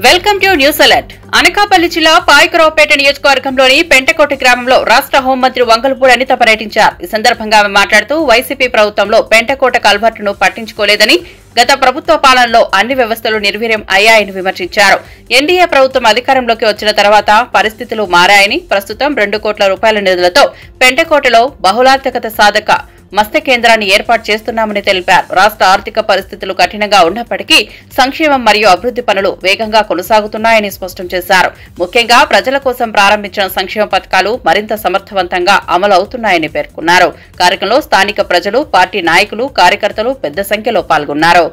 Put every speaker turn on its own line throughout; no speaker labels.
Welcome to news alert. Anakapalli జిల్లా పాయకరావుపేట నియోజకవర్గంలోని పెంటకోట గ్రామంలో రాష్ట్ర హోంమంత్రి వంగలపూడి అనిత పర్యటించారు. ఈ సందర్భంగా ఆమె మాట్లాడుతూ వైసీపీ ప్రభుత్వంలో పెంటకోట కల్వర్టును పట్టించుకోలేదని, గత ప్రభుత్వ పాలనలో అన్ని వ్యవస్థలు నిర్వీర్యం అయ్యాయని విమర్శించారు. ఎన్డీఏ ప్రభుత్వం అధికారంలోకి వచ్చిన తర్వాత పరిస్థితులు మారాయని, ప్రస్తుతం 2 కోట్ల రూపాయల నిధులతో పెంటకోటలో బహుళార్థకత సాధక మత్స్య కేంద్రాన్ని ఏర్పాటు చేస్తున్నామని తెలిపారు. రాష్ట్ర ఆర్థిక పరిస్థితులు కఠినంగా ఉన్నప్పటికీ సంక్షేమం మరియు అభివృద్ది పనులు వేగంగా కొనసాగుతున్నాయని స్పష్టం చేశారు. ముఖ్యంగా ప్రజల కోసం ప్రారంభించిన సంక్షేమ పథకాలు మరింత సమర్థవంతంగా అమలు అవుతున్నాయని పేర్కొన్నారు. కార్యక్రమంలో స్థానిక ప్రజలు, పార్టీ నాయకులు, కార్యకర్తలు పెద్ద సంఖ్యలో పాల్గొన్నారు.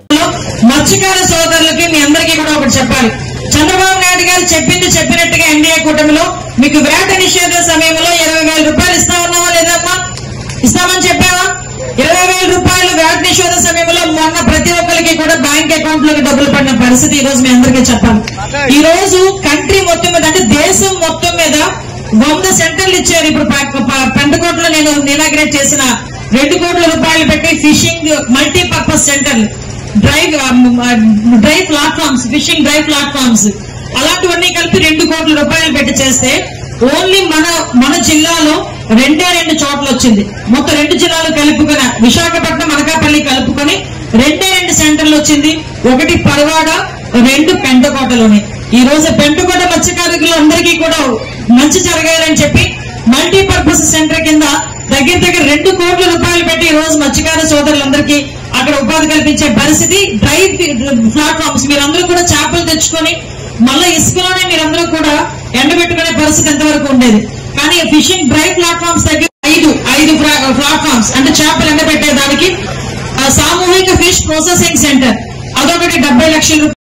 మత్స్యకార సోదరులకి మీ అందరికీ కూడా ఒకటి చెప్పాలి. చంద్రబాబు నాయుడు గారు చెప్పినట్టుగా ఎన్డీఏ కూటమిలో మీకు వేట నిషేధ సమయంలో 20,000 రూపాయలు ఇస్తా ఉన్నావా లేదమ్మా? ఇస్తామని చెప్పావా? 20,000 రూపాయలు వేట నిషేధ సమయంలో మొన్న ప్రతి ఒక్కరికి కూడా బ్యాంక్ అకౌంట్ లోకి డబ్బులు పడిన పరిస్థితి ఈ రోజు మీ అందరికీ చెప్పాలి. ఈ రోజు కంట్రీ మొత్తం మీద అంటే దేశం మొత్తం మీద 100 సెంటర్లు ఇచ్చారు. ఇప్పుడు పెంటకోటలో నేను ఇనాగ్రేట్ చేసిన 2 కోట్ల రూపాయలు పెట్టి ఫిషింగ్ మల్టీపర్పస్ సెంటర్లు, dry platforms, fishing dry platforms అలాంటివన్నీ కలిపి 2 కోట్ల రూపాయలు పెట్టి చేస్తే ఓన్లీ మన జిల్లాలో 2 చోట్ల వచ్చింది. మొత్తం 2 జిల్లాలు కలుపుకొని విశాఖపట్నం, అనకాపల్లి కలుపుకొని 2 సెంటర్లు వచ్చింది. ఒకటి పరవాడ, 2 పెంటకోటలోనే. ఈ రోజు పెంటకోట మత్స్యకారులు అందరికీ కూడా మంచి జరగాలని చెప్పి మల్టీపర్పస్ సెంటర్ కింద దగ్గర 2 కోట్ల రూపాయలు పెట్టి ఈ రోజు మత్స్యకార సోదరులందరికీ అక్కడ ఉపాధి కల్పించే పరిస్థితి. డ్రై ప్లాట్ఫామ్స్ మీరందరూ కూడా చేపలు తెచ్చుకొని మళ్ళీ ఇసుకలోనే మీరందరూ కూడా ఎండబెట్టుకునే పరిస్థితి ఎంతవరకు ఉండేది. కానీ ఫిషింగ్ డ్రై ప్లాట్ఫామ్స్ దగ్గర 5 ప్లాట్ఫామ్స్ అంటే చేపలు ఎండబెట్టేదానికి సామూహిక ఫిష్ ప్రాసెసింగ్ సెంటర్ అదొకటి 70 లక్షల రూపాయలు.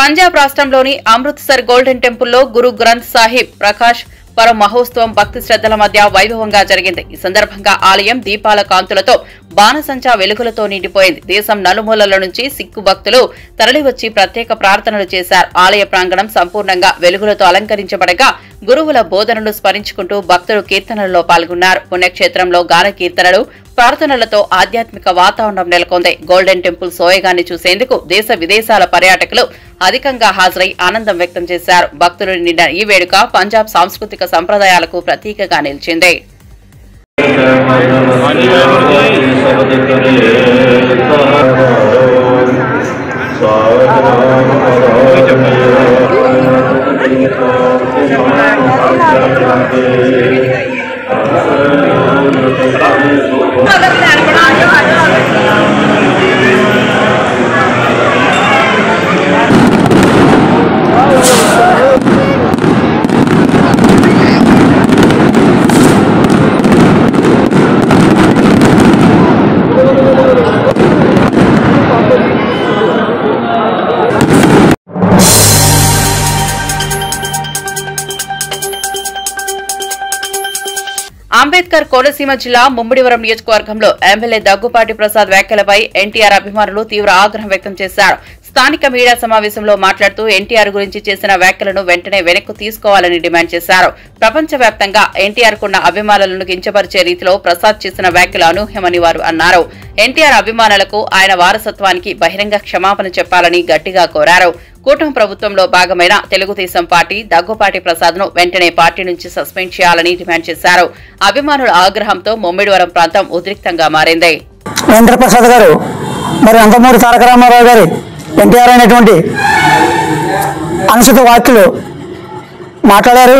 పంజాబ్ రాష్ట్రంలోని అమృత్సర్ గోల్డెన్ టెంపుల్లో గురు గ్రంథ్ సాహిబ్ ప్రకాష్ పర మహోత్సవం భక్తి శ్రద్దల మధ్య వైభవంగా జరిగింది. ఈ సందర్భంగా ఆలయం దీపాల కాంతులతో, బాణసంచా వెలుగులతో నిండిపోయింది. దేశం నలుమూలల నుంచి సిక్కు భక్తులు తరలివచ్చి ప్రత్యేక ప్రార్థనలు చేశారు. ఆలయ ప్రాంగణం సంపూర్ణంగా వెలుగులతో అలంకరించబడగా గురువుల బోధనలు స్మరించుకుంటూ భక్తులు కీర్తనలలో పాల్గొన్నారు. పుణ్యక్షేత్రంలో గాన కీర్తనలు, ప్రార్థనలతో ఆధ్యాత్మిక వాతావరణం నెలకొంది. గోల్డెన్ టెంపుల్ సోయగాన్ని చూసేందుకు దేశ విదేశాల పర్యాటకులు అధికంగా హాజరై ఆనందం వ్యక్తం చేశారు. భక్తులు నిండిన ఈ వేడుక పంజాబ్ సాంస్కృతిక సంప్రదాయాలకు ప్రతీకగా నిలిచింది. అంబేద్కర్ కోనసీమ జిల్లా ముమ్మిడివరం నియోజకవర్గంలో ఎమ్మెల్యే దగ్గుపాటి ప్రసాద్ వ్యాఖ్యలపై ఎన్టీఆర్ అభిమానులు తీవ్ర ఆగ్రహం వ్యక్తం చేశారు. స్థానిక మీడియా సమావేశంలో మాట్లాడుతూ ఎన్టీఆర్ గురించి చేసిన వ్యాఖ్యలను వెంటనే వెనక్కు తీసుకోవాలని డిమాండ్ చేశారు. ప్రపంచవ్యాప్తంగా ఎన్టీఆర్ కున్న అభిమానులను కించపరిచే రీతిలో ప్రసాద్ చేసిన వ్యాఖ్యలు అనూహ్యమని వారు అన్నారు. ఎన్టీఆర్ అభిమానులకు ఆయన వారసత్వానికి బహిరంగ క్షమాపణ చెప్పాలని గట్టిగా కోరారు. కూటమి ప్రభుత్వంలో భాగమైన తెలుగుదేశం పార్టీ దగ్గుపాటి ప్రసాద్ ను వెంటనే పార్టీ నుంచి సస్పెండ్ చేయాలని డిమాండ్ చేశారు. అభిమానుల ఆగ్రహంతో ముమ్మిడివరం ప్రాంతం ఉద్రిక్తంగా మారింది.
ప్రసాద్ గారు మరి నందమూరి తారక రామారావు గారి ఎన్టీఆర్ అనేటువంటి అనుచిత వాక్యలు మాట్లాడారు.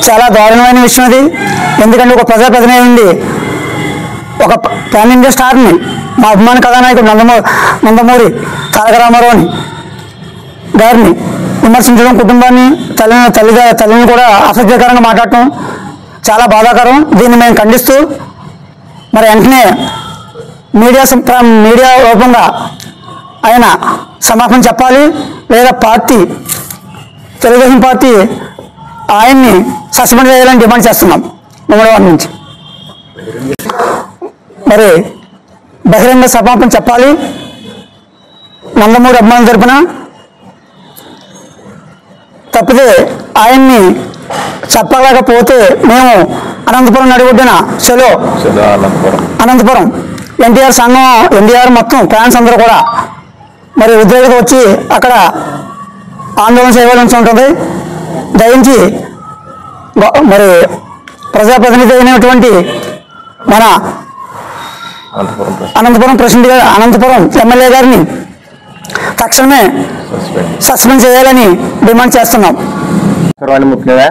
చాలా దారుణమైన విషయం అది. ఎందుకంటే ఒక ప్రజాప్రతినిధి నుండి ఒక పాన్ ఇండియా స్టార్ని, మా అభిమాన కథానాయకుడు నందమూరి తారక రామారావుని గారిని విమర్శించడం, కుటుంబాన్ని, తల్లిని కూడా అసభ్యకరంగా మాట్లాడటం చాలా బాధాకరం. దీన్ని మేము ఖండిస్తూ మరి వెంటనే మీడియా రూపంగా ఆయన క్షమాపణ చెప్పాలి, లేదా తెలుగుదేశం పార్టీ ఆయన్ని సస్పెండ్ చేయాలని డిమాండ్ చేస్తున్నాం. ముమ్మడివారి నుంచి మరి బహిరంగ క్షమాపణ చెప్పాలి. నందమూరి అభిమానుల తరపున తప్పితే ఆయన్ని చెప్పలేకపోతే మేము అనంతపురం నడిబొడ్డున అనంతపురం ఎన్టీఆర్ సంఘం, ఎన్టీఆర్ మొత్తం ఫ్యాన్స్ అందరూ కూడా మరి ఉద్యోగత వచ్చి అక్కడ ఆందోళన చేయవలసి ఉంటుంది. దయించి మరి ప్రజాప్రతినిధి అయినటువంటి మన అనంతపురం ఎమ్మెల్యే గారిని తక్షణమే సస్పెండ్ చేయాలని డిమాండ్ చేస్తున్నాం.
ముఖ్యంగా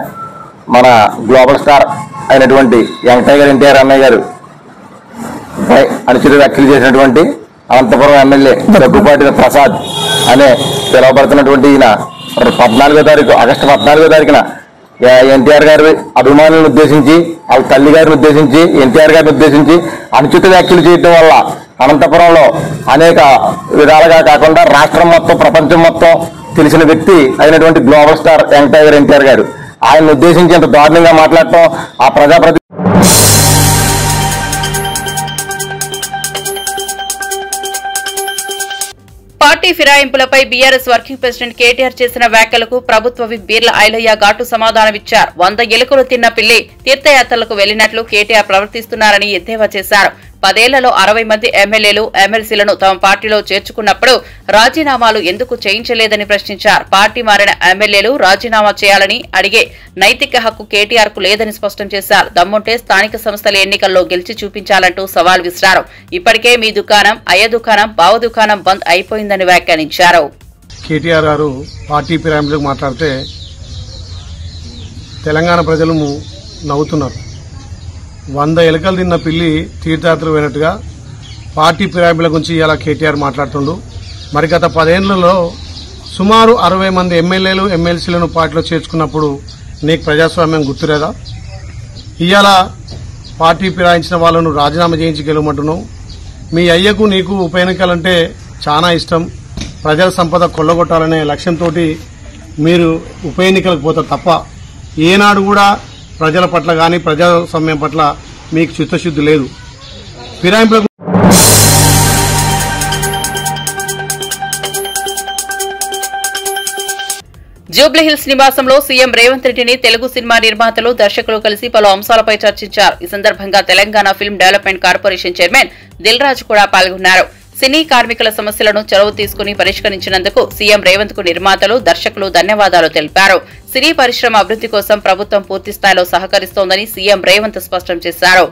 మన గ్లోబల్ స్టార్ అయినటువంటి యంగ్ టైగర్ ఎన్టీఆర్ అన్నయ్య గారు అనుచిత వ్యాఖ్యలు చేసినటువంటి అనంతపురం ఎమ్మెల్యే దగ్గుపాటి ప్రసాద్ అనే పిలువబడుతున్నటువంటి ఈయన ఆగస్టు 14వ తారీఖున ఎన్టీఆర్ గారి అభిమానులను ఉద్దేశించి, వాళ్ళ తల్లి గారిని ఉద్దేశించి, ఎన్టీఆర్ గారిని ఉద్దేశించి అనుచిత వ్యాఖ్యలు చేయడం వల్ల అనంతపురంలో అనేక విధాలుగా కాకుండా రాష్ట్రం మొత్తం, ప్రపంచం మొత్తం తెలిసిన వ్యక్తి అయినటువంటి global star young tiger NTR garu ఆయన్ని ఉద్దేశించి ఎంత దారుణంగా మాట్లాడటం ఆ ప్రజాప్రతి
పార్టీ ఫిరాయింపులపై బీఆర్ఎస్ వర్కింగ్ ప్రెసిడెంట్ కేటీఆర్ చేసిన వ్యాఖ్యలకు ప్రభుత్వ విప్ బీర్ల ఐలయ్య ఘాటు సమాధానమిచ్చారు. 100 ఎలుకలు తిన్న పిల్లి తీర్థయాత్రలకు వెళ్లినట్లు కేటీఆర్ ప్రవర్తిస్తున్నారని ఎద్దేవా చేశారు. 10 ఏళ్లలో 60 మంది ఎమ్మెల్యేలు, ఎమ్మెల్సీలను తమ పార్టీలో చేర్చుకున్నప్పుడు రాజీనామాలు ఎందుకు చేయించలేదని ప్రశ్నించారు. పార్టీ మారిన ఎమ్మెల్యేలు రాజీనామా చేయాలని అడిగే నైతిక హక్కు కేటీఆర్ కు లేదని స్పష్టం చేశారు. దమ్ముంటే స్థానిక సంస్థల ఎన్నికల్లో గెలిచి చూపించాలంటూ సవాల్ విసిరారు. ఇప్పటికే మీ దుకాణం, అయ్య దుకాణం, బావ దుకాణం బంద్ అయిపోయిందని వ్యాఖ్యానించారు.
కేటీఆర్ గారు పార్టీ ఫిరాయింపులకు మాట్లాడితే తెలంగాణ ప్రజలు నవ్వుతున్నారు. 100 ఎలుకలు తిన్న పిల్లి తీర్థయాత్ర పోయినట్టుగా పార్టీ ఫిరాయింపుల గురించి ఇలా కేటీఆర్ మాట్లాడుతుండు. మరి గత 10 ఏళ్లలో సుమారు 60 మంది ఎమ్మెల్యేలు, ఎమ్మెల్సీలను పార్టీలో చేర్చుకున్నప్పుడు నీకు ప్రజాస్వామ్యం గుర్తులేదా? ఇవాళ పార్టీ ఫిరాయించిన వాళ్ళను రాజీనామా చేయించి గెలవమంటున్నావు. మీ అయ్యకు నీకు ఉప ఎన్నికలంటే చాలా ఇష్టం. ప్రజల సంపద కొల్లగొట్టాలనే లక్ష్యంతో మీరు ఉప ఎన్నికలకు పోతారు తప్ప ఏనాడు కూడా ప్రజల పట్ల కానీ ప్రజాస్వామ్యం పట్ల మీకు చిత్తశుద్ధి లేదు. ఫిరాయింపులకు
జూబ్లీహిల్స్ నివాసంలో సీఎం రేవంత్ రెడ్డిని తెలుగు సినిమా నిర్మాతలు, దర్శకులు కలిసి పలు అంశాలపై చర్చించారు. ఈ సందర్భంగా Telangana film development corporation chairman Dil Raju కూడా పాల్గొన్నారు. సినీ కార్మికుల సమస్యలను చొరవ తీసుకుని పరిష్కరించినందుకు సీఎం రేవంత్ కు నిర్మాతలు, దర్శకులు ధన్యవాదాలు తెలిపారు. సినీ పరిశ్రమ అభివృద్ది కోసం ప్రభుత్వం పూర్తిస్థాయిలో సహకరిస్తోందని సీఎం రేవంత్ స్పష్టం చేశారు.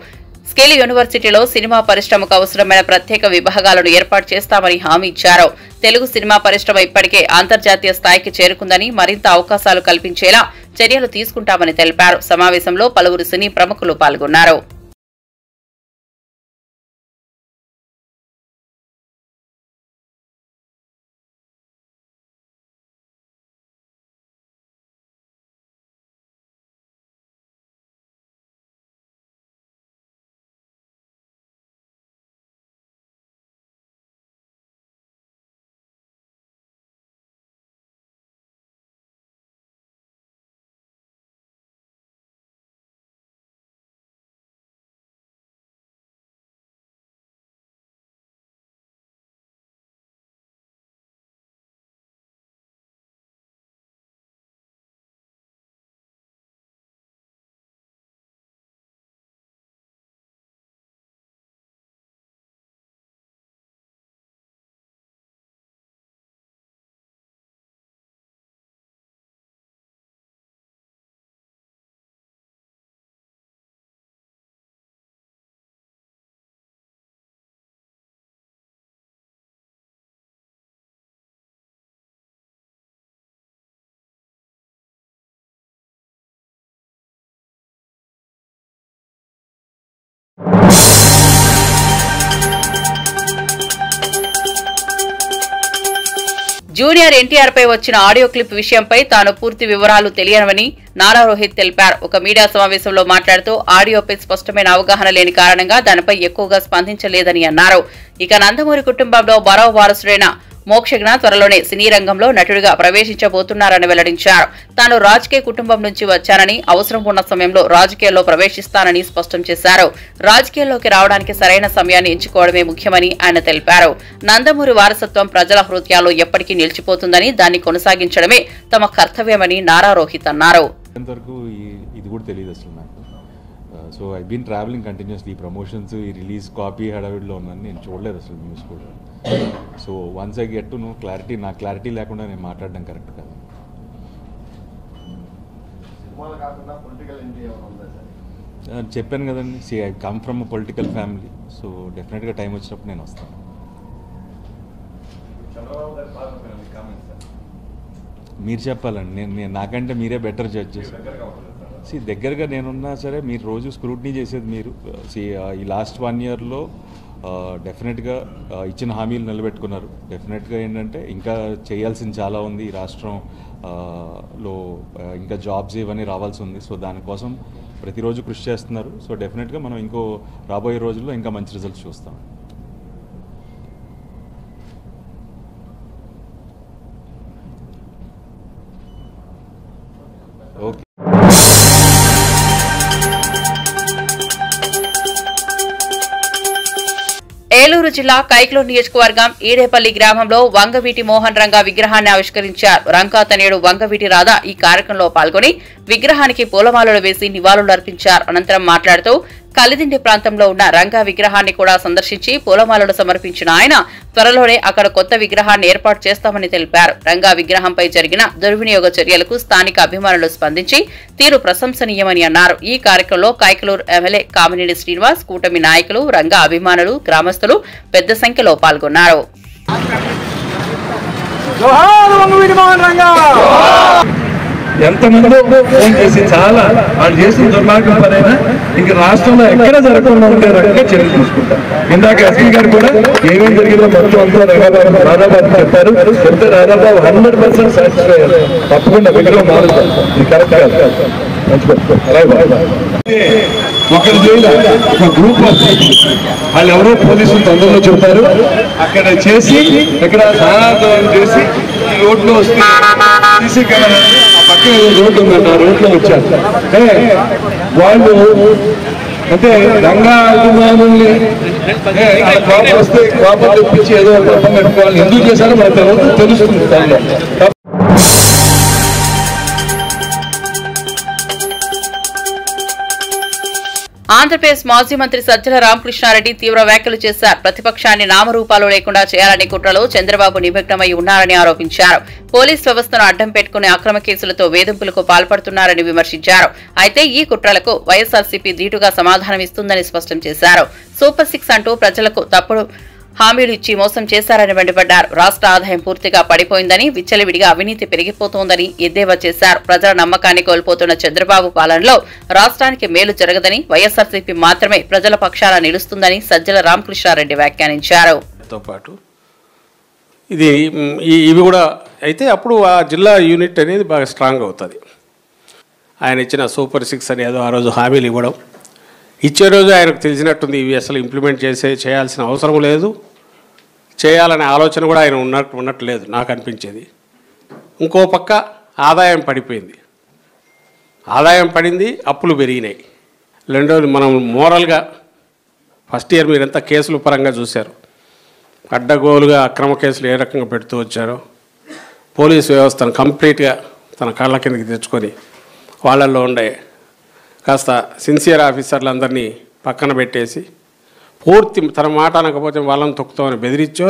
స్కిల్ యూనివర్సిటీలో సినిమా పరిశ్రమకు అవసరమైన ప్రత్యేక విభాగాలను ఏర్పాటు చేస్తామని హామీ ఇచ్చారు. తెలుగు సినిమా పరిశ్రమ ఇప్పటికే అంతర్జాతీయ స్థాయికి చేరుకుందని, మరింత అవకాశాలు కల్పించేలా చర్యలు తీసుకుంటామని తెలిపారు. సమావేశంలో పలువురు సినీ ప్రముఖులు పాల్గొన్నారు. జూనియర్ ఎన్టీఆర్ పై వచ్చిన ఆడియో క్లిప్ విషయంపై తాను పూర్తి వివరాలు తెలియనివని నారా రోహిత్ తెలిపారు. ఒక మీడియా సమావేశంలో మాట్లాడుతూ ఆడియోపై స్పష్టమైన అవగాహన లేని కారణంగా దానిపై ఎక్కువగా స్పందించలేదని అన్నారు. ఇక నందమూరి కుటుంబంలో మరో వారసుడైన మోక్షజ్ఞ త్వరలోనే సినీ రంగంలో నటుడిగా ప్రవేశించబోతున్నారని వెల్లడించారు. తాను రాజకీయ కుటుంబం నుంచి వచ్చానని, అవసరం ఉన్న సమయంలో రాజకీయాల్లో ప్రవేశిస్తానని స్పష్టం చేశారు. రాజకీయాల్లోకి రావడానికి సరైన సమయాన్ని ఎంచుకోవడమే ముఖ్యమని ఆయన తెలిపారు. నందమూరి వారసత్వం ప్రజల హృదయాల్లో ఎప్పటికీ నిలిచిపోతుందని, దాన్ని కొనసాగించడమే తమ కర్తవ్యమని నారా రోహిత్ అన్నారు.
ఇది కూడా తెలియదు అసలు నాకు. So I been travelling continuously ఈ ప్రమోషన్స్ ఈ రిలీజ్ కాపీ హడావిడిలో ఉన్నాను, నేను చూడలేదు అసలు న్యూస్ కూడా. So once I get to know clarity, నా క్లారిటీ లేకుండా నేను మాట్లాడడం కరెక్ట్ కాదు. చెప్పాను కదండి, I come from a political family, so డెఫినెట్గా టైం వచ్చినప్పుడు నేను వస్తాను. మీరు చెప్పాలండి, నేను నాకంటే మీరే బెటర్ జడ్జ్ చేసి దగ్గరగా నేనున్నా సరే మీరు రోజు స్క్రూటినీ చేసేది మీరు. ఈ లాస్ట్ 1 yearలో డెఫినెట్గా ఇచ్చిన హామీలు నిలబెట్టుకున్నారు. డెఫినెట్గా ఏంటంటే ఇంకా చేయాల్సింది చాలా ఉంది ఈ రాష్ట్రంలో, ఇంకా జాబ్స్ ఇవన్నీ రావాల్సి ఉంది. సో దానికోసం ప్రతిరోజు కృషి చేస్తున్నారు. సో డెఫినెట్గా మనం ఇంకో రాబోయే రోజుల్లో ఇంకా మంచి రిజల్ట్స్ చూస్తాం. ఓకే.
ఏలూరు జిల్లా కైక్లూరు నియోజకవర్గం ఈడేపల్లి గ్రామంలో వంగవీటి మోహన్ రంగా విగ్రహాన్ని ఆవిష్కరించారు. రంగా తనయుడు వంగవీటి రాధ ఈ కార్యక్రమంలో పాల్గొని విగ్రహానికి పూలమాలలు వేసి నివాళులర్పించారు. అనంతరం మాట్లాడుతూ కలిదిండి ప్రాంతంలో ఉన్న రంగా విగ్రహాన్ని కూడా సందర్శించి పూలమాలలు సమర్పించిన ఆయన త్వరలోనే అక్కడ కొత్త విగ్రహాన్ని ఏర్పాటు చేస్తామని తెలిపారు. రంగా విగ్రహంపై జరిగిన దుర్వినియోగ చర్యలకు స్థానిక అభిమానులు స్పందించి తీరు ప్రశంసనీయమని అన్నారు. ఈ కార్యక్రమంలో కైకలూరు ఎమ్మెల్యే కామినేని శ్రీనివాస్, కూటమి నాయకులు, రంగా అభిమానులు, గ్రామస్తులు పెద్ద సంఖ్యలో పాల్గొన్నారు.
ఎంతమందో ఫోన్ చేసి చాలా వాళ్ళు చేసిన దుర్మార్గం పనైనా ఇంక రాష్ట్రంలో ఎక్కడ జరగకుండా ఉండే రకంగా చర్యలు తీసుకుంటారు. ఇందాక ఎస్పీ గారు కూడా ఏమేం జరిగిందో మొత్తం అంతా రాధాబాబు చెప్పారు. చెప్తే రాధాబాబు 100% సాటిస్ఫై అయ్యారు. తప్పకుండా విగ్రహం మారుతారు. ఇది కరెక్ట్ కాదు. ఒకరు చేయలే, ఒక గ్రూప్ వాళ్ళు ఎవరో పోలీసులు తొందరలో చెబుతారు. అక్కడ చేసి ఇక్కడ స్థానాంతరం చేసి ఈ రోడ్లో వస్తే సీసీ కెమెరా పక్కన రోడ్డు ఉందంట, ఆ రోడ్లో వచ్చారు. వాళ్ళు అంటే రంగా అభిమానుల్ని కోపం వస్తే కోపం తెప్పించి ఏదో కోపం పెట్టుకోవాలి. ఎందుకు చేశారో మనకు తెలుస్తుంది దానిలో.
ఆంధ్రప్రదేశ్ మాజీ మంత్రి సజ్జల రామకృష్ణారెడ్డి తీవ్ర వ్యాఖ్యలు చేశారు. ప్రతిపక్షాన్ని నామరూపాలు లేకుండా చేయాలనే కుట్రలో చంద్రబాబు నిమగ్నమై ఉన్నారని ఆరోపించారు. పోలీస్ వ్యవస్థను అడ్డం పెట్టుకునే అక్రమ కేసులతో వేధింపులకు పాల్పడుతున్నారని విమర్శించారు. అయితే ఈ కుట్రలకు వైఎస్ఆర్సీపీ ధీటుగా సమాధానమిస్తుందని స్పష్టం చేశారు. సూపర్ 6 అంటూ ప్రజలకు తప్పుడు హామీలు ఇచ్చి మోసం చేశారని మండిపడ్డారు. రాష్ట్ర ఆదాయం పూర్తిగా పడిపోయిందని, విచ్చలవిడిగా అవినీతి పెరిగిపోతోందని ఎద్దేవా చేశారు. ప్రజల నమ్మకాన్ని కోల్పోతున్న చంద్రబాబు పాలనలో రాష్ట్రానికి మేలు జరగదని, వైఎస్ఆర్సీపీ మాత్రమే ప్రజల పక్షాన నిలుస్తుందని సజ్జల రామకృష్ణారెడ్డి వ్యాఖ్యానించారు.
ఇవి కూడా అయితే అప్పుడు ఆ జిల్లా యూనిట్ అనేది బాగా స్ట్రాంగ్ అవుతుంది. ఆయన ఇచ్చిన సూపర్ 6 అని ఏదో ఆ రోజు హామీలు ఇవ్వడం, ఇచ్చే రోజు ఆయనకు తెలిసినట్టుంది ఇవి అసలు ఇంప్లిమెంట్ చేయాల్సిన అవసరం లేదు, చేయాలనే ఆలోచన కూడా ఆయన ఉన్నట్లేదు నాకు అనిపించేది. ఇంకో పక్క ఆదాయం పడిపోయింది, ఆదాయం పడింది, అప్పులు పెరిగినాయి. రెండోది మనం మోరల్గా ఫస్ట్ ఇయర్ మీరు ఎంత కేసులు పరంగా చూశారు, అడ్డగోలుగా అక్రమ కేసులు ఏ రకంగా పెడుతూ వచ్చారో, పోలీసు వ్యవస్థను కంప్లీట్గా తన కళ్ళ కిందకి తెచ్చుకొని వాళ్ళల్లో ఉండే కాస్త సిన్సియర్ ఆఫీసర్లందరినీ పక్కన పెట్టేసి పూర్తి తన మాట అనకపోతే వాళ్ళని తొక్కుతామని బెదిరించో.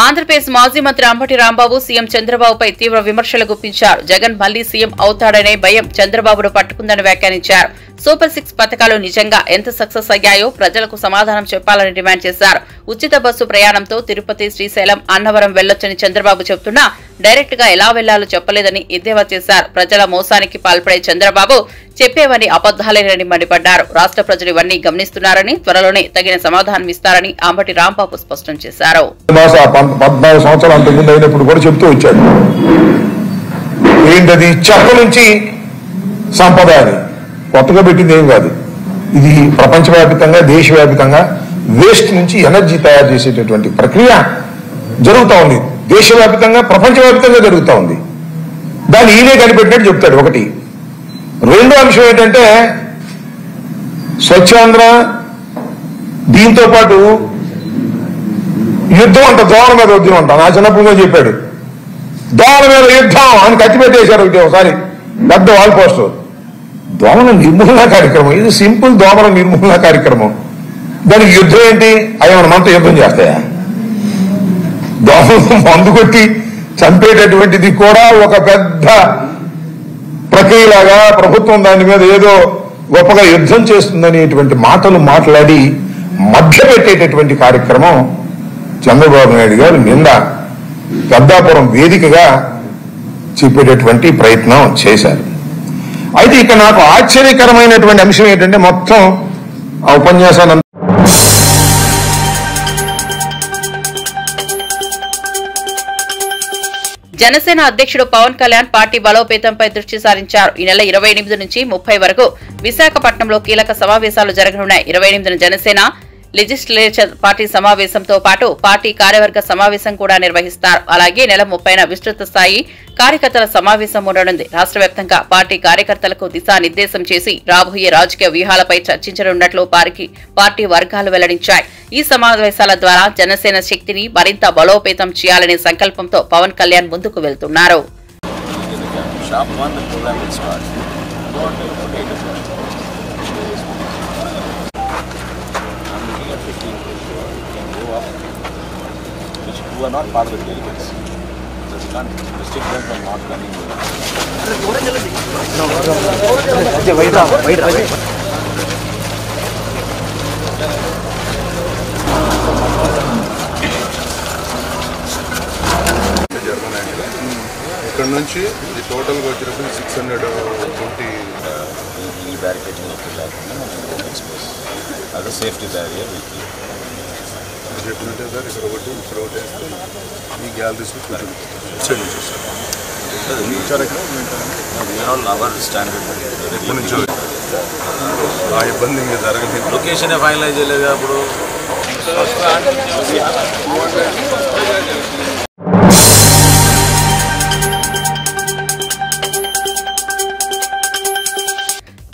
ఆంధ్రప్రదేశ్ మాజీ మంత్రి అంబటి రాంబాబు సీఎం చంద్రబాబుపై తీవ్ర విమర్శలు గుప్పించారు. జగన్ మళ్లీ సీఎం అవుతాడనే భయం చంద్రబాబును పట్టుకుందని వ్యాఖ్యానించారు. సూపర్ 6 పథకాలు నిజంగా ఎంత సక్సెస్ అయ్యాయో ప్రజలకు సమాధానం చెప్పాలని డిమాండ్ చేశారు. ఉచిత బస్సు ప్రయాణంతో తిరుపతి, శ్రీశైలం, అన్నవరం వెళ్లొచ్చని చంద్రబాబు చెబుతున్నా డైరెక్ట్ గా ఎలా వెళ్లాలో చెప్పలేదని ఎద్దేవా చేశారు. ప్రజల మోసానికి పాల్పడే చంద్రబాబు చెప్పేవని అబద్దాలేనని మండిపడ్డారు. రాష్ట్ర ప్రజలు ఇవన్నీ గమనిస్తున్నారని, త్వరలోనే తగిన సమాధానం ఇస్తారని అంబటి రాంబాబు స్పష్టం చేశారు.
14 సంవత్సరాలు అంతకుముందు అయినప్పుడు కూడా చెప్తూ వచ్చాడు, ఏంటది చెత్త నుంచి సంపద అని. కొత్తగా పెట్టింది ఏం కాదు, ఇది ప్రపంచవ్యాప్తంగా దేశవ్యాప్తంగా వేస్ట్ నుంచి ఎనర్జీ తయారు చేసేటటువంటి ప్రక్రియ జరుగుతూ ఉంది. దేశవ్యాప్తంగా ప్రపంచవ్యాప్తంగా జరుగుతూ ఉంది. దాన్ని ఈయనే కనిపెట్టినట్టు చెప్తాడు. ఒకటి. రెండో అంశం ఏంటంటే స్వచ్ఛాంధ్ర, దీంతో పాటు యుద్ధం అంట, దోమల మీద యుద్ధం అంట. నా చిన్నప్పుడు చెప్పాడు, దోమల మీద యుద్ధం అని కత్తి పెట్టేశారు ఒకసారి పెద్ద వాల్ పోస్టర్. దోమల నిర్మూలన కార్యక్రమం, ఇది సింపుల్ దోమల నిర్మూలన కార్యక్రమం. దానికి యుద్ధం ఏంటి? అవి మన మనతో యుద్ధం చేస్తాయా? దోమలు మందు కొట్టి చంపేటటువంటిది కూడా ఒక పెద్ద ప్రక్రియలాగా ప్రభుత్వం దాని మీద ఏదో గొప్పగా యుద్ధం చేస్తుందనేటువంటి మాటలు మాట్లాడి మధ్యపెట్టేటటువంటి కార్యక్రమం చంద్రబాబు నాయుడు గారు నిన్న పెద్దాపురం వేదికగా చెప్పేటటువంటి ప్రయత్నం చేశారు. అయితే ఇక నాకు ఆశ్చర్యకరమైనటువంటి అంశం ఏంటంటే మొత్తం ఆ ఉపన్యాసాన్ని
జనసేన అధ్యక్షుడు పవన్ కళ్యాణ్ పార్టీ బలోపేతంపై దృష్టి సారించారు. ఈ నెల 28 నుంచి 30 వరకు విశాఖపట్నంలో కీలక సమావేశాలు జరగనున్నాయి. 28న జనసేన లెజిస్లేచర్ పార్టీ సమావేశంతో పాటు పార్టీ కార్యవర్గ సమావేశం కూడా నిర్వహిస్తారు. అలాగే నెల 30న విస్తృత స్థాయి కార్యకర్తల సమావేశం ఉండనుంది. రాష్ట్ర వ్యాప్తంగా పార్టీ కార్యకర్తలకు దిశానిర్దేశం చేసి రాబోయే రాజకీయ వ్యూహాలపై చర్చించనున్నట్లు పార్టీ వర్గాలు వెల్లడించాయి. ఈ సమావేశాల ద్వారా జనసేన శక్తిని మరింత బలోపేతం చేయాలనే సంకల్పంతో పవన్ కళ్యాణ్ ముందుకు వెళ్తున్నారు.
Who are not part of the delegates. So we can't restrict them from not coming.
ఇక్కడ నుంచి ఇది టోటల్గా వచ్చినప్పుడు 620
ఈ బ్యారికేడింగ్ లేకుండా మనం ఎక్స్పోజ్ అది సేఫ్టీ బ్యారియర్
చెప్పినట్టే సార్. ఇక్కడ ఒకటి వేస్తే ఈ గ్యాలరీస్ ఆ ఇబ్బంది ఇంకా జరగలేదు.
లొకేషన్ ఫైనలైజ్ చేయలేదు అప్పుడు.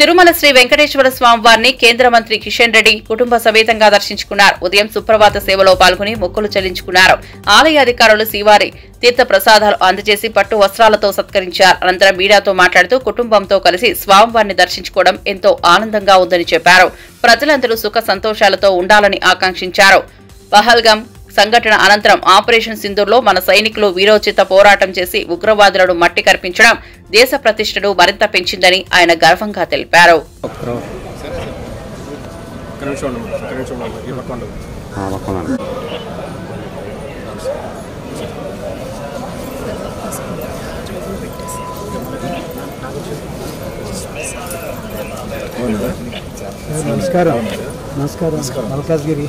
తిరుమల శ్రీ వెంకటేశ్వర స్వామి వారిని కేంద్ర మంత్రి కిషన్ రెడ్డి కుటుంబ సమేతంగా దర్శించుకున్నారు. ఉదయం సుప్రభాత సేవలో పాల్గొని మొక్కులు చెల్లించుకున్నారు. ఆలయ అధికారులు శ్రీవారి తీర్థ ప్రసాదాలు అందజేసి పట్టు వస్త్రాలతో సత్కరించారు. అనంతరం మీడియాతో మాట్లాడుతూ కుటుంబంతో కలిసి స్వామివారిని దర్శించుకోవడం ఎంతో ఆనందంగా ఉందని చెప్పారు. ప్రజలందరూ సుఖ సంతోషాలతో ఉండాలని ఆకాంక్షించారు. పహల్గాం సంఘటన అనంతరం ఆపరేషన్ సింధూర్లో మన సైనికులు వీరోచిత పోరాటం చేసి ఉగ్రవాదులను మట్టి కర్పించడం దేశ ప్రతిష్టను మరింత పెంచిందని ఆయన గర్వంగా తెలిపారు.
నమస్కారం. నమస్కారం. మల్కాజ్గిరి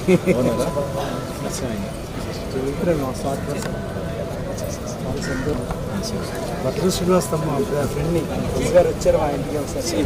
బట్టలు శ్రీనివాస్తమ్మ ఫ్రెండ్ని గారు వచ్చారు మా ఇంటికి ఒకసారి.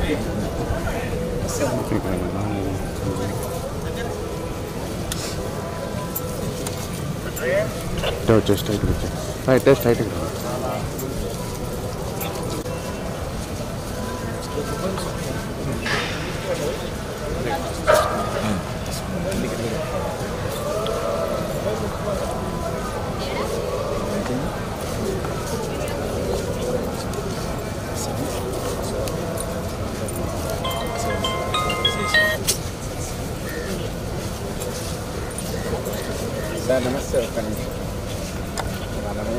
సార్ నమస్తే. ఒక్క నిమిషం అలానే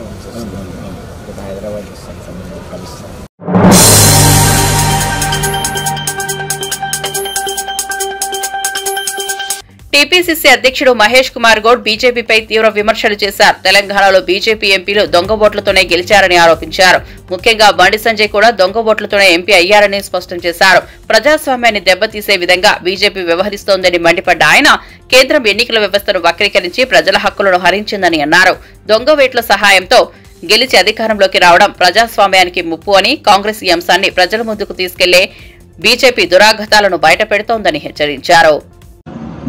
హైదరాబాద్ కలుస్తాను.
టీపీసీసీ అధ్యక్షుడు మహేష్ కుమార్ గౌడ్ బీజేపీపై తీవ్ర విమర్శలు చేశారు. తెలంగాణలో బీజేపీ ఎంపీలు దొంగ ఓట్లతోనే గెలిచారని ఆరోపించారు. ముఖ్యంగా బండి సంజయ్ కూడా దొంగ ఓట్లతోనే ఎంపీ అయ్యారని స్పష్టం చేశారు. ప్రజాస్వామ్యాన్ని దెబ్బతీసే విధంగా బీజేపీ వ్యవహరిస్తోందని మండిపడ్డ ఆయన కేంద్రం ఎన్నికల వ్యవస్థను వక్రీకరించి ప్రజల హక్కులను హరించిందని అన్నారు. దొంగ ఓట్ల సహాయంతో గెలిచి అధికారంలోకి రావడం ప్రజాస్వామ్యానికి ముప్పు అని, కాంగ్రెస్ ఈ అంశాన్ని ప్రజల ముందుకు తీసుకెళ్లే బీజేపీ దురాఘాతాలను బయటపెడుతోందని హెచ్చరించారు.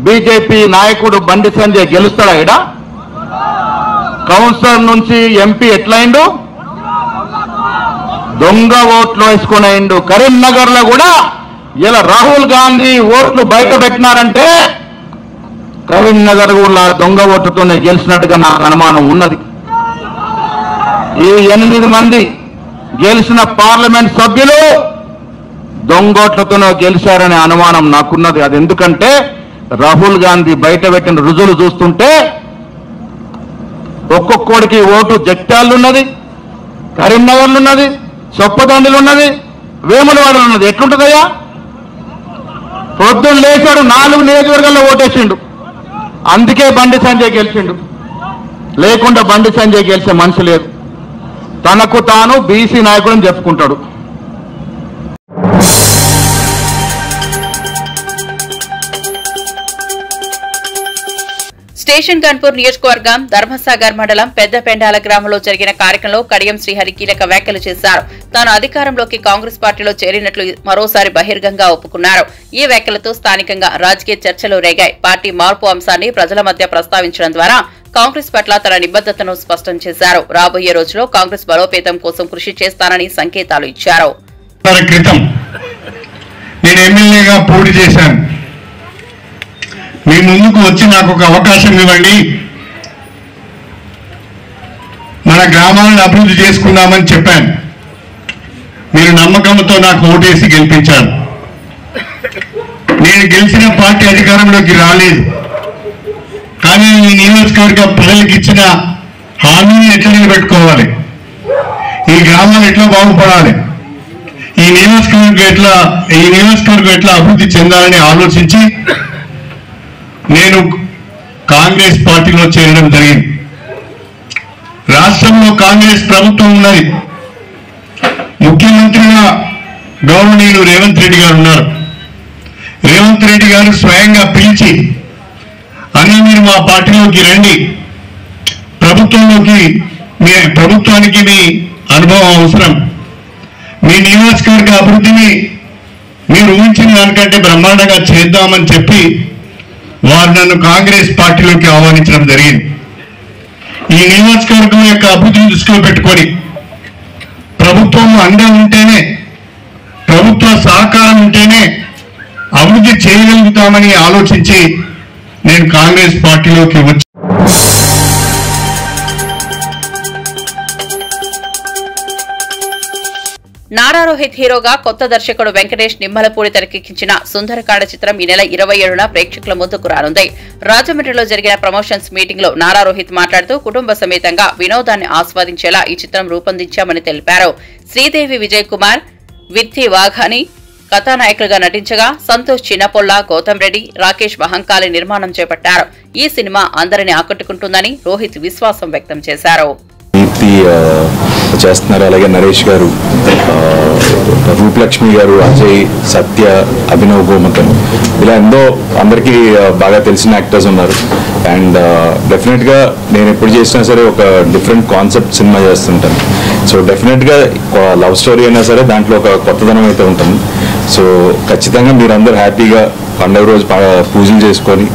బీజేపీ నాయకుడు బండి సంజయ్ గెలుస్తాడా? ఇడ కౌన్సిలర్ నుంచి ఎంపీ ఎట్లయిండు? దొంగ ఓట్లు వేసుకుని అయిండు. కరీంనగర్ లో కూడా ఇలా రాహుల్ గాంధీ ఓట్లు బయట పెట్టినారంటే కరీంనగర్ కూడా దొంగ ఓట్లతోనే గెలిచినట్టుగా నాకు అనుమానం ఉన్నది. ఈ 8 మంది గెలిచిన పార్లమెంట్ సభ్యులు దొంగోట్లతోనే గెలిచారనే అనుమానం నాకున్నది. అది ఎందుకంటే రాహుల్ గాంధీ బయట పెట్టిన రుజువులు చూస్తుంటే ఒక్కొక్కడికి ఓటు జగిత్యాలలో ఉన్నది, కరీంనగర్లో ఉన్నది, చొప్పదండిలో ఉన్నది, వేములవాడలో ఉన్నది. ఎట్లుంటుందయ్యా? పొద్దున్న లేచాడు 4 నియోజకవర్గాల్లో ఓటేసిండు, అందుకే బండి సంజయ్ గెలిచిండు. లేకుండా బండి సంజయ్ గెలిచే మనిషి లేదు. తనకు తాను బీసీ నాయకుడని చెప్పుకుంటాడు.
స్టేషన్ గన్పూర్ నియోజకవర్గం ధర్మసాగర్ మండలం పెద్ద పెండాల గ్రామంలో జరిగిన కార్యక్రమంలో కడియం శ్రీహరి కీలక వ్యాఖ్యలు చేశారు. తాను అధికారంలోకి కాంగ్రెస్ పార్టీలో చేరినట్లు మరోసారి బహిర్గంగా ఒప్పుకున్నారు. ఈ వ్యాఖ్యలతో స్థానికంగా రాజకీయ చర్చలు రేగాయి. పార్టీ మార్పు అంశాన్ని ప్రజల మధ్య ప్రస్తావించడం ద్వారా కాంగ్రెస్ పట్ల తన నిబద్దతను స్పష్టం చేశారు. రాబోయే రోజుల్లో కాంగ్రెస్ బలోపేతం కోసం కృషి చేస్తానని సంకేతాలు ఇచ్చారు.
నేను ఎమ్మెల్యేగా పోటీ చేశాను. మీ ముందుకు వచ్చి నాకు ఒక అవకాశం ఇవ్వండి, మన గ్రామాలను అభివృద్ధి చేసుకుందామని చెప్పాను. మీరు నమ్మకంతో నాకు ఓటేసి గెలిపించారు. నేను గెలిచిన పార్టీ అధికారంలోకి రాలేదు, కానీ ఈ నియోజకవర్గ ప్రజలకు ఇచ్చిన హామీని ఎట్లా నిలబెట్టుకోవాలి, ఈ గ్రామాలు ఎట్లా బాగుపడాలి, ఈ నియోజకవర్గం ఎట్లా అభివృద్ధి చెందాలని ఆలోచించి నేను కాంగ్రెస్ పార్టీలో చేరడం జరిగింది. రాష్ట్రంలో కాంగ్రెస్ ప్రభుత్వం ఉన్నది. ముఖ్యమంత్రిగా గౌరవనీయులు రేవంత్ రెడ్డి గారు ఉన్నారు. రేవంత్ రెడ్డి గారు స్వయంగా పిలిచి అన్నీ మీరు మా పార్టీలోకి రండి, ప్రభుత్వానికి మీ అనుభవం అవసరం, మీ నియోజకవర్గ అభివృద్ధిని మీరు ఊహించిన దానికంటే బ్రహ్మాండంగా చేద్దామని చెప్పి వారు నన్ను కాంగ్రెస్ పార్టీలోకి ఆహ్వానించడం జరిగింది. ఈ నియోజకవర్గం యొక్క అభివృద్ధిని దృష్టిలో పెట్టుకొని ప్రభుత్వం అండ ఉంటేనే, ప్రభుత్వ సహకారం ఉంటేనే అభివృద్ధి చేయగలుగుతామని ఆలోచించి నేను కాంగ్రెస్ పార్టీలోకి వచ్చి
నారా రోహిత్ హీరోగా కొత్త దర్శకుడు వెంకటేష్ నిమ్మలపూడి తెరకెక్కించిన సుందరకాండ చిత్రం ఈ నెల 27న ప్రేక్షకుల ముందుకు రానుంది. రాజమండ్రిలో జరిగిన ప్రమోషన్స్ మీటింగ్ లో నారా రోహిత్ మాట్లాడుతూ కుటుంబ సమేతంగా వినోదాన్ని ఆస్వాదించేలా ఈ చిత్రం రూపొందించామని తెలిపారు. శ్రీదేవి విజయ్ కుమార్, విత్తి వాఘాని కథానాయకులుగా నటించగా సంతోష్ చిన్నపొల్ల, గౌతమ్ రెడ్డి, రాకేష్ మహంకాళి నిర్మాణం చేపట్టారు. ఈ సినిమా అందరినీ ఆకట్టుకుంటుందని రోహిత్ విశ్వాసం వ్యక్తం చేశారు.
చేస్తున్నారు. అలాగే నరేష్ గారు, రూపలక్ష్మి గారు, అజయ్, సత్య, అభినవ్ గోమకన్, ఇలా ఎంతో అందరికీ బాగా తెలిసిన యాక్టర్స్ ఉన్నారు. అండ్ డెఫినెట్గా నేను ఎప్పుడు చేసినా సరే ఒక డిఫరెంట్ కాన్సెప్ట్ సినిమా చేస్తుంటాను. సో డెఫినెట్గా లవ్ స్టోరీ అయినా సరే దాంట్లో ఒక కొత్తదనం అయితే ఉంటుంది. సో ఖచ్చితంగా మీరందరూ హ్యాపీగా పండుగ రోజు పూజలు చేసుకొని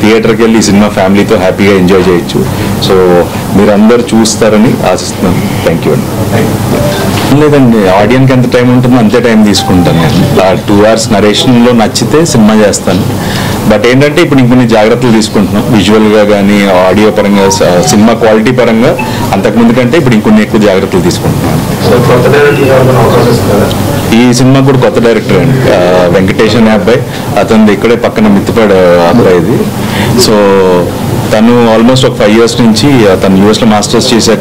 థియేటర్కి వెళ్ళి ఈ సినిమా ఫ్యామిలీతో హ్యాపీగా ఎంజాయ్ చేయొచ్చు. సో మీరందరూ చూస్తారని ఆశిస్తున్నాను. థ్యాంక్ యూ అండి. లేదండి, ఆడియన్కి ఎంత టైం ఉంటుందో అంతే టైం తీసుకుంటాను. నేను 2 hours నరేషన్లో నచ్చితే సినిమా చేస్తాను. బట్ ఏంటంటే ఇప్పుడు ఇంకొన్ని జాగ్రత్తలు తీసుకుంటున్నాం, విజువల్గా కానీ ఆడియో పరంగా, సినిమా క్వాలిటీ పరంగా అంతకుముందు కంటే ఇప్పుడు ఇంకొన్ని ఎక్కువ జాగ్రత్తలు తీసుకుంటున్నాను. ఈ సినిమా కూడా కొత్త డైరెక్టర్ అండి, వెంకటేష్ అనే అబ్బాయి. అతనిది ఇక్కడే పక్కన మిత్తిపాడు అబ్బాయిది. సో తను ఆల్మోస్ట్ ఒక 5 years నుంచి తను US లో మాస్టర్స్ చేశాక